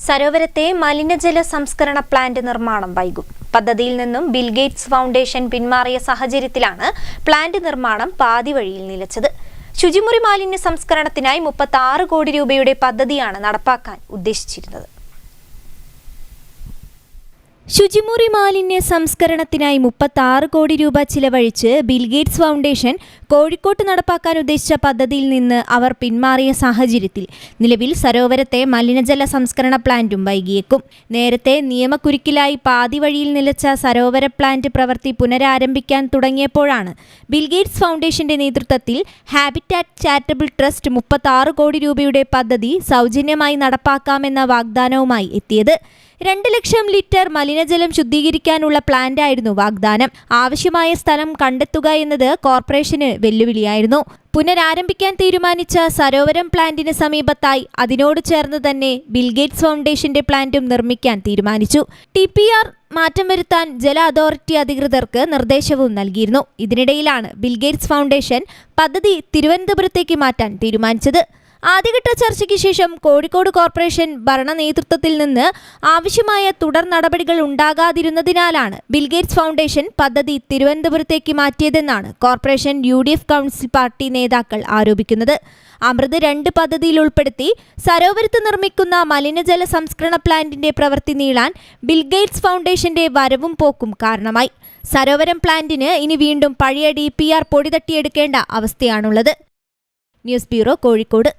സരോവരത്തെ മലിനജല സംസ്കരണ പ്ലാന്റ് നിർമ്മാണം വൈകും. പദ്ധതിയിൽ നിന്നും ബിൽഗേറ്റ്സ് ഫൗണ്ടേഷൻ പിന്മാറിയ സാഹചര്യത്തിലാണ് പ്ലാന്റ് നിർമ്മാണം പാതിവഴിയിൽ നിലച്ചത്. ശുചിമുറി മാലിന്യ സംസ്കരണത്തിനായി 36 കോടി രൂപയുടെ പദ്ധതിയാണ് നടപ്പാക്കാൻ ഉദ്ദേശിച്ചിരുന്നത്. ശുചിമുറി മാലിന്യ സംസ്കരണത്തിനായി 36 കോടി രൂപ ചിലവഴിച്ച് ബിൽഗേറ്റ്സ് ഫൗണ്ടേഷൻ കോഴിക്കോട്ട് നടപ്പാക്കാൻ ഉദ്ദേശിച്ച പദ്ധതിയിൽ നിന്ന് അവർ പിന്മാറിയ സാഹചര്യത്തിൽ നിലവിൽ സരോവരത്തെ മലിനജല സംസ്കരണ പ്ലാന്റും വൈകിയേക്കും. നേരത്തെ നിയമക്കുരുക്കിലായി പാതിവഴിയിൽ നിലച്ച സരോവര പ്ലാന്റ് പ്രവൃത്തി പുനരാരംഭിക്കാൻ തുടങ്ങിയപ്പോഴാണ് ബിൽഗേറ്റ്സ് ഫൗണ്ടേഷന്റെ നേതൃത്വത്തിൽ ഹാബിറ്റാറ്റ് ചാരിറ്റബിൾ ട്രസ്റ്റ് 36 കോടി രൂപയുടെ പദ്ധതി സൗജന്യമായി നടപ്പാക്കാമെന്ന വാഗ്ദാനവുമായി എത്തിയത്. 2 ലക്ഷം ലിറ്റർ മലിനജലം ശുദ്ധീകരിക്കാനുള്ള പ്ലാന്റായിരുന്നു വാഗ്ദാനം. ആവശ്യമായ സ്ഥലം കണ്ടെത്തുക എന്നത് കോർപ്പറേഷന് വെല്ലുവിളിയായിരുന്നു. പുനരാരംഭിക്കാൻ തീരുമാനിച്ച സരോവരം പ്ലാന്റിന് സമീപത്തായി അതിനോട് ചേർന്ന് തന്നെ ബിൽഗേറ്റ്സ് ഫൗണ്ടേഷന്റെ പ്ലാന്റും നിർമ്മിക്കാൻ തീരുമാനിച്ചു. TPR മാറ്റം വരുത്താൻ ജല അതോറിറ്റി അധികൃതർക്ക് നിർദ്ദേശവും നൽകിയിരുന്നു. ഇതിനിടയിലാണ് ബിൽഗേറ്റ്സ് ഫൗണ്ടേഷൻ പദ്ധതി തിരുവനന്തപുരത്തേക്ക് മാറ്റാൻ തീരുമാനിച്ചത്. ആദ്യഘട്ട ചർച്ചയ്ക്ക് ശേഷം കോഴിക്കോട് കോർപ്പറേഷൻ ഭരണ നേതൃത്വത്തിൽ നിന്ന് ആവശ്യമായ തുടർ നടപടികൾ ഉണ്ടാകാതിരുന്നതിനാലാണ് ബിൽഗേറ്റ്സ് ഫൗണ്ടേഷൻ പദ്ധതി തിരുവനന്തപുരത്തേക്ക് മാറ്റിയതെന്നാണ് കോർപ്പറേഷൻ UDF കൗൺസിൽ പാർട്ടി നേതാക്കൾ ആരോപിക്കുന്നത്. അമൃത് 2 പദ്ധതിയിൽ ഉൾപ്പെടുത്തി സരോവരത്ത് നിർമ്മിക്കുന്ന മലിനജല സംസ്കരണ പ്ലാന്റിന്റെ പ്രവൃത്തി നീളാൻ ബിൽഗേറ്റ്സ് ഫൗണ്ടേഷന്റെ വരവും പോക്കും കാരണമായി. സരോവരം പ്ലാന്റിന് ഇനി വീണ്ടും പഴയ DPR പൊടി തട്ടിയെടുക്കേണ്ട അവസ്ഥയാണുള്ളത്. News bureau, Kozhikode.